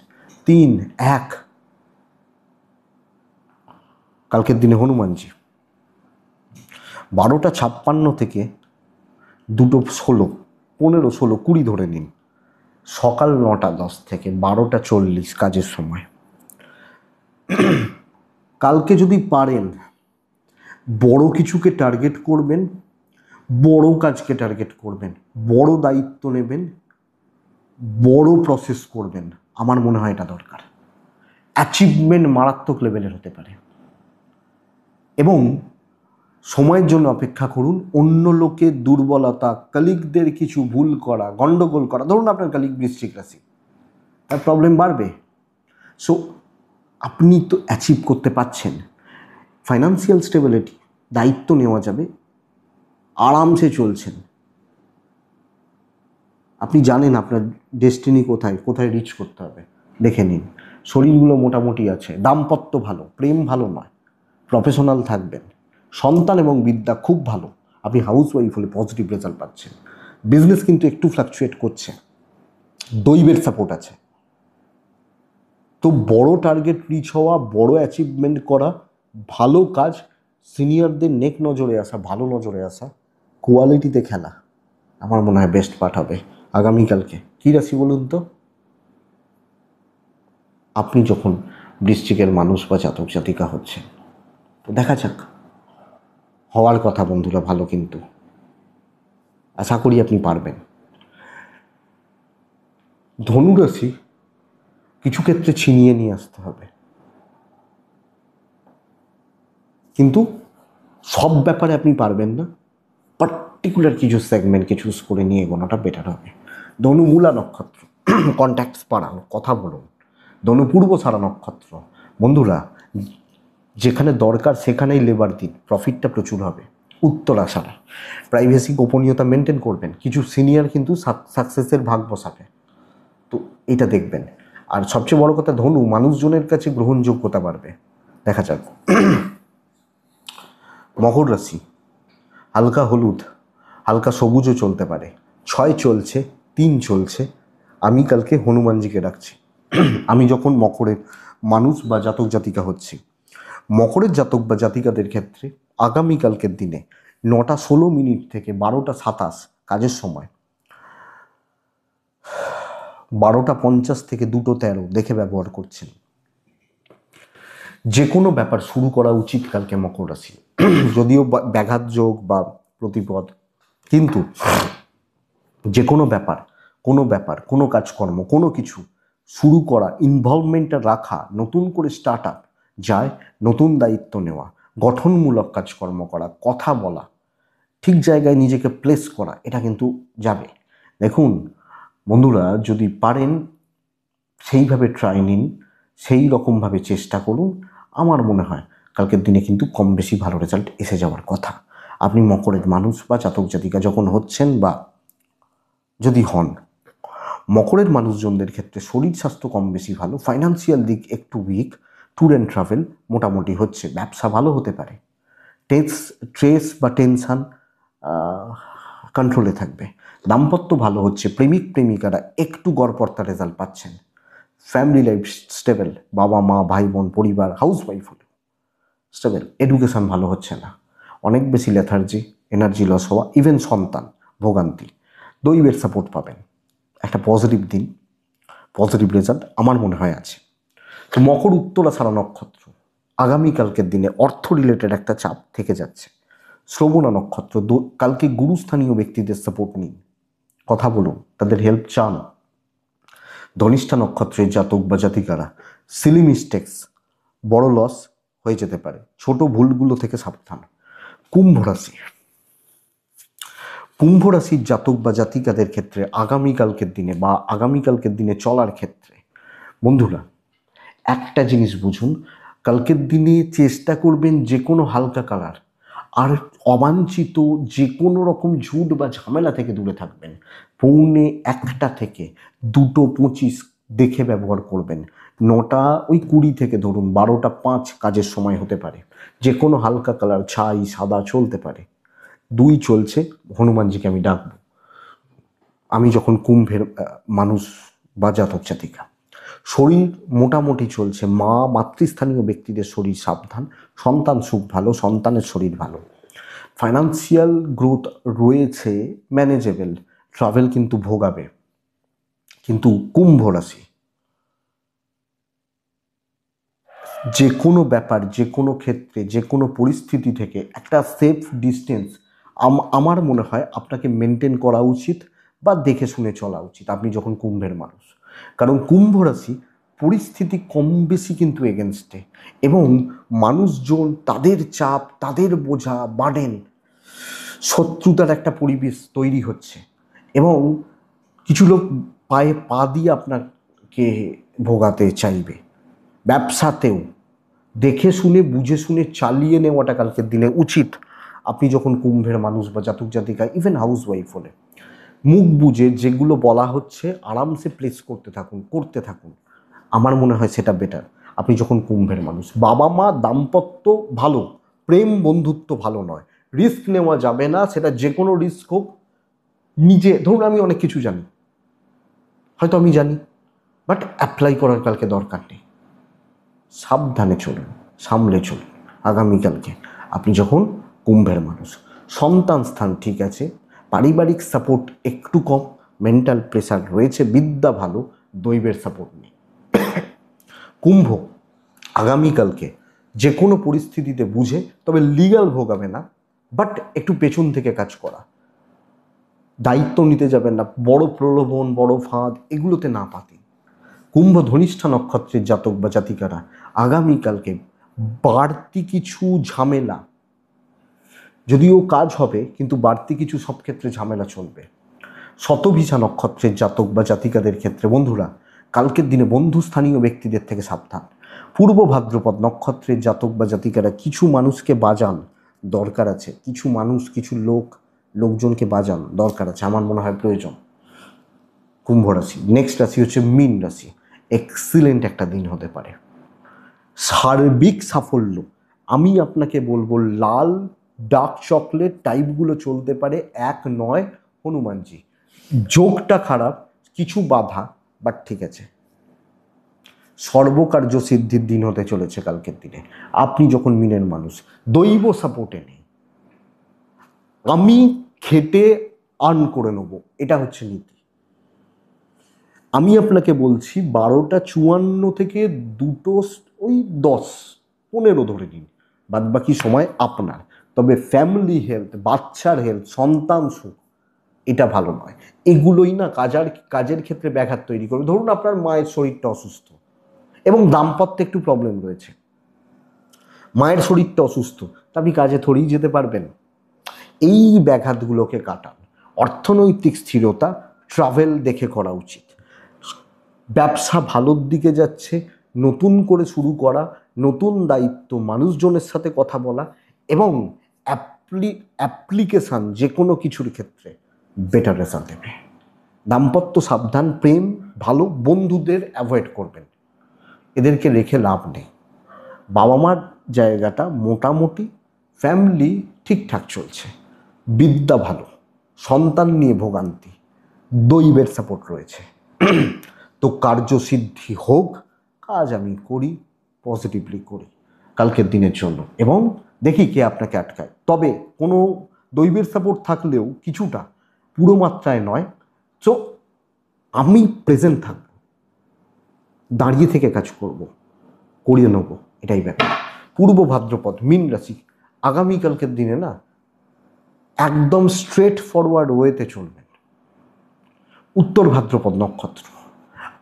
3-1 কালকের দিনে হনুমানজি 12:56 থেকে 2:16 15-16 20 ধরে নিন, সকাল 9:10 থেকে 12:40 কাজের সময়। কালকে যদি পারেন বড় কিছুকে টার্গেট করবেন, বড় কাজকে টার্গেট করবেন, বড় দায়িত্ব নেবেন, বড় প্রসেস করবেন, আমার মনে হয় এটা দরকার। অ্যাচিভমেন্ট মারাত্মক লেভেলের হতে পারে এবং সময়ের জন্য অপেক্ষা করুন। অন্য লোকের দুর্বলতা, কলিগদের কিছু ভুল করা, গণ্ডগোল করা, ধরুন আপনার কলিগ বৃশ্চিক রাশি, তার প্রবলেম বাড়বে। সো আপনি তো অ্যাচিভ করতে পারছেন, ফাইন্যান্সিয়াল স্টেবিলিটি, দায়িত্ব নেওয়া যাবে, আরামসে চলছেন। আপনি জানেন আপনার ডেস্টিনি কোথায় কোথায় রিচ করতে হবে, দেখে নিন। শরীরগুলো মোটামুটি আছে, দাম্পত্য ভালো, প্রেম ভালো নয়, প্রফেশনাল থাকবেন, সন্তান এবং বিদ্যা খুব ভালো, আপনি হাউস ওয়াইফ হলে পজিটিভ রেজাল্ট পাচ্ছেন। বিজনেস কিন্তু একটু ফ্লাকচুয়েট করছে, দৈবের সাপোর্ট আছে। তো বড় টার্গেট রিচ হওয়া, বড় অ্যাচিভমেন্ট করা, ভালো কাজ, সিনিয়রদের নেক নজরে আসা, ভালো নজরে আসা, কোয়ালিটিতে খেলা, আমার মনে হয় বেস্ট পার্ট হবে আগামীকালকে। কী রাশি বলুন তো? আপনি যখন বৃশ্চিকের মানুষ বা জাতক জাতিকা হচ্ছে, তো দেখা যাক, হওয়ার কথা বন্ধুরা ভালো, কিন্তু আশা করি আপনি পারবেন। ধনুরাশি কিছু ক্ষেত্রে ছিনিয়ে নিয়ে আসতে হবে, কিন্তু সব ব্যাপারে আপনি পারবেন না, পার্টিকুলার কিছু সেগমেন্টকে চুজ করে নিয়ে এগোনোটা বেটার হবে। ধনুমূলা নক্ষত্র, কন্ট্যাক্টস বাড়ান, কথা বলুন। ধনুপূর্ব সারা নক্ষত্র বন্ধুরা যেখানে দরকার সেখানেই লেবার দিন, প্রফিটটা প্রচুর হবে। উত্তরা সারা প্রাইভেসি, গোপনীয়তা মেনটেন করবেন, কিছু সিনিয়র কিন্তু সাকসেসের ভাগ বসাবে, তো এটা দেখবেন। আর সবচেয়ে বড় কথা ধনু মানুষজনের কাছে গ্রহণযোগ্যতা বাড়বে, দেখা যাক। মকর রাশি হালকা হলুদ, হালকা সবুজও চলতে পারে, 6 চলছে, 3 চলছে। আমি কালকে হনুমানজিকে ডাকছি। আমি যখন মকরের মানুষ বা জাতক জাতিকা হচ্ছি, মকরের জাতক বা জাতিকাদের ক্ষেত্রে আগামীকালকের দিনে 9:16 থেকে 12:27 কাজের সময়, 12:50 থেকে 2:13 দেখে ব্যবহার করছেন। যে কোনো ব্যাপার শুরু করা উচিত কালকে মকর রাশি, যদিও ব্যাঘাত যোগ বা প্রতিপদ, কিন্তু যে কোনো ব্যাপার কোনো কাজকর্ম, কোনো কিছু শুরু করা, ইনভলভমেন্টটা রাখা, নতুন করে স্টার্ট আপ যায়, নতুন দায়িত্ব নেওয়া, গঠনমূলক কাজকর্ম করা, কথা বলা, ঠিক জায়গায় নিজেকে প্লেস করা, এটা কিন্তু যাবে। দেখুন বন্ধুরা, যদি পারেন সেইভাবে ট্রাই নিন, সেই রকমভাবে চেষ্টা করুন, আমার মনে হয় কালকের দিনে কিন্তু কম বেশি ভালো রেজাল্ট এসে যাওয়ার কথা। আপনি মকরের মানুষ বা জাতক জাতিকা যখন হচ্ছেন বা যদি হন, মকরের মানুষজনদের ক্ষেত্রে শরীর স্বাস্থ্য কম বেশি ভালো, ফাইন্যান্সিয়াল দিক একটু উইক, ট্যুর অ্যান্ড ট্রাভেল মোটামুটি হচ্ছে, ব্যবসা ভালো হতে পারে, স্ট্রেস বা টেনশান কন্ট্রোলে থাকবে, দাম্পত্য ভালো হচ্ছে, প্রেমিক প্রেমিকারা একটু গড়পড়তা রেজাল্ট পাচ্ছেন, ফ্যামিলি লাইফ স্টেবল, বাবা মা ভাই বোন পরিবার, হাউস ওয়াইফ হলো স্টেবল, এডুকেশন ভালো হচ্ছে না, অনেক বেশি লেথার্জি, এনার্জি লস হওয়া, ইভেন সন্তান ভোগান্তি। দৈবের সাপোর্ট পাবেন, একটা পজিটিভ দিন, পজিটিভ রেজাল্ট আমার মনে হয় আছে। তো মকর উত্তরাষাঢ়া নক্ষত্র, আগামীকালকের দিনে অর্থ রিলেটেড একটা চাপ থেকে যাচ্ছে। শ্রবণা নক্ষত্র, কালকে গুরুস্থানীয় ব্যক্তিদের সাপোর্ট নিন, কথা বলুন, তাদের হেল্প চান। ধনিষ্ঠা নক্ষত্রের জাতক বা জাতিকারা, সিলি মিস্টেক্স, বড় লস হয়ে যেতে পারে, ছোট ভুলগুলো থেকে সাবধান। কুম্ভ রাশি, কুম্ভ রাশির জাতক বা জাতিকাদের ক্ষেত্রে আগামীকালকের দিনে বা আগামীকালকের দিনে চলার ক্ষেত্রে বন্ধুরা একটা জিনিস বুঝুন, কালকের দিনে চেষ্টা করবেন যে কোনো হালকা কালার আর অবাঞ্ছিত যে কোনো রকম ঝুট বা ঝামেলা থেকে দূরে থাকবেন। 1:45 থেকে 2:25 দেখে ব্যবহার করবেন। 9:20 থেকে ধরুন 12:05 কাজের সময় হতে পারে। যে কোনো হালকা কালার ছাই সাদা চলতে পারে। 2 চলছে, হনুমানজিকে আমি ডাকবো আমি যখন কুম্ভের মানুষ বা জাতক জাতিকা। শরীর মোটামুটি চলছে, মাতৃস্থানীয় ব্যক্তিদের শরীর সাবধান, সন্তান সুখ ভালো, সন্তানের শরীর ভালো। ফাইন্যান্সিয়াল গ্রোথ রয়েছে, ম্যানেজেবল, ট্রাভেল কিন্তু ভোগাবে। কিন্তু কুম্ভ রাশি যে কোনো ব্যাপার, যে কোনো ক্ষেত্রে, যে কোনো পরিস্থিতি থেকে একটা সেফ ডিস্টেন্স আমার মনে হয় আপনাকে মেনটেন করা উচিত বা দেখে শুনে চলা উচিত আপনি যখন কুম্ভের মানুষ। কারণ কুম্ভ রাশি পরিস্থিতি কম বেশি কিন্তু এগেনস্টে, এবং মানুষজন তাদের চাপ, তাদের বোঝা, বার্ডেন, শত্রুতার একটা পরিবেশ তৈরি হচ্ছে, এবং কিছু লোক পায়ে পা দিয়ে আপনাকে ভোগাতে চাইবে। ব্যবসাতেও দেখে শুনে বুঝে শুনে চালিয়ে নেওয়াটা কালকের দিনে উচিত আপনি যখন কুম্ভের মানুষ বা জাতক জাতিকা, ইভেন হাউস ওয়াইফ হলে। মুখ বুঝে যেগুলো বলা হচ্ছে আরামসে প্লেস করতে থাকুন, আমার মনে হয় সেটা বেটার আপনি যখন কুম্ভের মানুষ। বাবা মা দাম্পত্য ভালো, প্রেম বন্ধুত্ব ভালো নয়, রিস্ক নেওয়া যাবে না, সেটা যে কোনো রিস্ক হোক। নিজে ধরুন আমি অনেক কিছু জানি, হয়তো আমি জানি, বাট অ্যাপ্লাই করার কালকে দরকার নেই। সাবধানে চলুন, সামলে চলুন আগামীকালকে আপনি যখন কুম্ভের মানুষ। সন্তান স্থান ঠিক আছে, পারিবারিক সাপোর্ট একটু কম, মেন্টাল প্রেশার রয়েছে, বিদ্যা ভালো, দৈবের সাপোর্ট নেই। কুম্ভ আগামীকালকে যে কোনো পরিস্থিতিতে বুঝে, তবে লিগ্যাল ভোগাবে না, বাট একটু পেছন থেকে কাজ করা, দায়িত্ব নিতে যাবেন না, বড় প্রলোভন বড় ফাঁদ এগুলোতে না পাতেন। কুম্ভ ধনিষ্ঠা নক্ষত্রের জাতক বা জাতিকারা আগামীকালকে বাড়তি কিছু ঝামেলা, যদিও কাজ হবে কিন্তু বাড়তি কিছু সব ক্ষেত্রে ঝামেলা চলবে। শতভিষা নক্ষত্রের জাতক বা জাতিকাদের ক্ষেত্রে বন্ধুরা কালকের দিনে বন্ধুস্থানীয় ব্যক্তিদের থেকে সাবধান। পূর্ব ভাদ্রপদ নক্ষত্রের জাতক বা জাতিকারা কিছু মানুষকে বাজান, দরকার আছে, কিছু মানুষ কিছু লোকজনকে বাজান, দরকার আছে, আমার মনে হয় প্রয়োজন। কুম্ভ রাশি। নেক্সট রাশি হচ্ছে মীন রাশি। এক্সিলেন্ট একটা দিন হতে পারে, সার্বিক সাফল্য। আমি আপনাকে বলবো লাল ডার্ক চকলেট টাইপগুলো চলতে পারে, 1 9 হনুমানজি। যোগটা খারাপ, কিছু বাধা, বাট ঠিক আছে। সর্বকার্য সিদ্ধির দিন হতে চলেছে কালকের দিনে আপনি যখন মিনের মানুষ। দৈব সাপোর্টে নেই, আমি খেটে আর্ন করে নেবো, এটা হচ্ছে নীতি। আমি আপনাকে বলছি 12:54 থেকে 2:10 ধরে নিন, বাদ বাকি সময় আপনার। তবে ফ্যামিলি হেলথ, বাচ্চার হেলথ, সন্তান সুখ এটা ভালো নয়। এগুলোই না কাজের ক্ষেত্রে ব্যাঘাত তৈরি করবে। ধরুন আপনার মায়ের শরীরটা অসুস্থ এবং দাম্পত্যে একটু প্রবলেম রয়েছে, মায়ের শরীরটা অসুস্থ, তা আপনি কাজে থরেই যেতে পারবেন। এই ব্যাঘাতগুলোকে কাটান। অর্থনৈতিক স্থিরতা, ট্রাভেল দেখে করা উচিত। ব্যবসা ভালোর দিকে যাচ্ছে, নতুন করে শুরু করা, নতুন দায়িত্ব, মানুষজনের সাথে কথা বলা, এবং অ্যাপ্লিকেশান যে কোনো কিছুর ক্ষেত্রে বেটার রেজাল্ট দেবে। দাম্পত্য সাবধান, প্রেম ভালো, বন্ধুদের অ্যাভয়েড করবেন, এদেরকে রেখে লাভ নেই। বাবা মার জায়গাটা মোটামুটি, ফ্যামিলি ঠিকঠাক চলছে, বিদ্যা ভালো, সন্তান নিয়ে ভোগান্তি, দৈবের সাপোর্ট রয়েছে। তো কার্যসিদ্ধি হোক, কাজ আমি করি, পজিটিভলি করি কালকের দিনের জন্য, এবং দেখি কে আপনাকে আটকায়। তবে কোনো দৈবের সাপোর্ট থাকলেও কিছুটা পুরো মাত্রায় নয়। সো আমি প্রেজেন্ট থাকব, দাঁড়িয়ে থেকে কাজ করব, করিয়ে নেবো, এটাই ব্যাপার। পূর্ব ভাদ্রপদ মীন রাশি, আগামীকালকের দিনে না একদম স্ট্রেট ফরওয়ার্ড ওয়েতে চলবেন। উত্তর ভাদ্রপদ নক্ষত্র,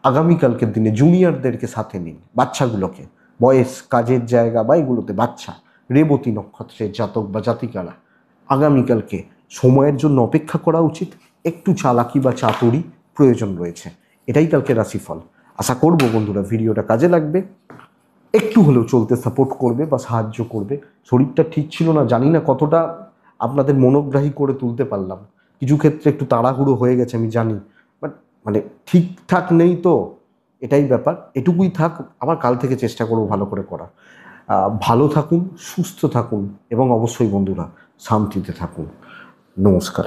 আগামীকালকের দিনে জুনিয়রদেরকে সাথে নিন, বাচ্চাগুলোকে, বয়স, কাজের জায়গা বা এগুলোতে বাচ্চা, রেবতী নক্ষত্রের জাতক বা জাতিকারা আগামীকালকে সময়ের জন্য অপেক্ষা করা উচিত। একটু চালাকি বা চাতুরি প্রয়োজন রয়েছে। এটাই কালকে রাশিফল। আশা করব বন্ধুরা ভিডিওটা কাজে লাগবে, একটু হলেও চলতে সাপোর্ট করবে বা সাহায্য করবে। শরীরটা ঠিক ছিল না, জানি না কতটা আপনাদের মনোগ্রাহী করে তুলতে পারলাম। কিছু ক্ষেত্রে একটু তাড়াহুড়ো হয়ে গেছে আমি জানি, বাট মানে ঠিকঠাক নেই তো, এটাই ব্যাপার। এটুকুই থাক, আবার কাল থেকে চেষ্টা করবো ভালো করে করা। ভালো থাকুন, সুস্থ থাকুন এবং অবশ্যই বন্ধুরা শান্তিতে থাকুন। নমস্কার।